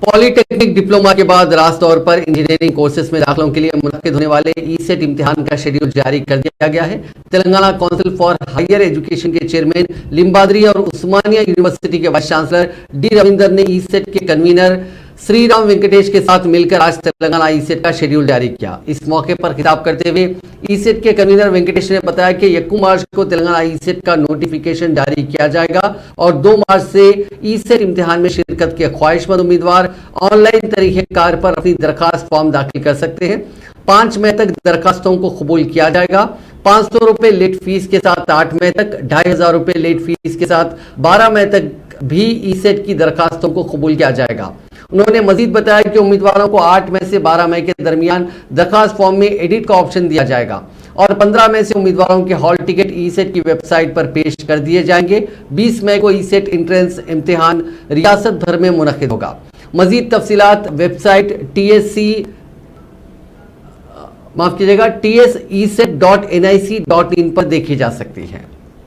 Polytechnic diploma के बाद रास तौर पर इंजीनियरिंग कोर्सेज में दाखिलों के लिए मुनक्किद होने वाले ई-सेट इम्तिहान का शेड्यूल जारी कर दिया गया है। Telangana council for higher education के चेयरमैन लिम्बाद्री और उस्मानिया यूनिवर्सिटी के वाइस चांसलर डी रविंदर ने ई-सेट के कन्वीनर श्रीराम वेंकटेश के साथ मिलकर आज तेलंगाना ई-सेट का शेड्यूल जारी किया। इस मौके पर खिताब करते हुए ई-सेट के कन्वीनर वेंकटेश ने बताया कि 1 मार्च को तेलंगाना ई-सेट का नोटिफिकेशन जारी किया जाएगा और 2 मार्च से ई-सेट इम्तिहान में शिरकत के ख्वाहिशमंद उम्मीदवार ऑनलाइन तरीकेकार पर अपनी दरखास्त फॉर्म दाखिल कर सकते हैं। 5 मई तक दरखास्तों को कबूल किया जाएगा। 500 रुपए लेट फीस के साथ 8 मई तक, 2500 रुपए लेट फीस के साथ 12 मई तक भी ई-सेट की दरखास्तों को कबूल किया जाएगा। उन्होंने मजीद बताया कि उम्मीदवारों को 8 मई से 12 मई के दरमियान दरखास्त फॉर्म में एडिट का ऑप्शन दिया जाएगा और 15 मई से उम्मीदवारों के हॉल टिकट ई-सेट की वेबसाइट पर पेश कर दिए जाएंगे। 20 मई को ई-सेट एंट्रेंस इम्तिहान रियासत भर में मुनक्किद होगा। मजीद तफसीलात वेबसाइट TSEset.nic.in पर देखी जा सकती है।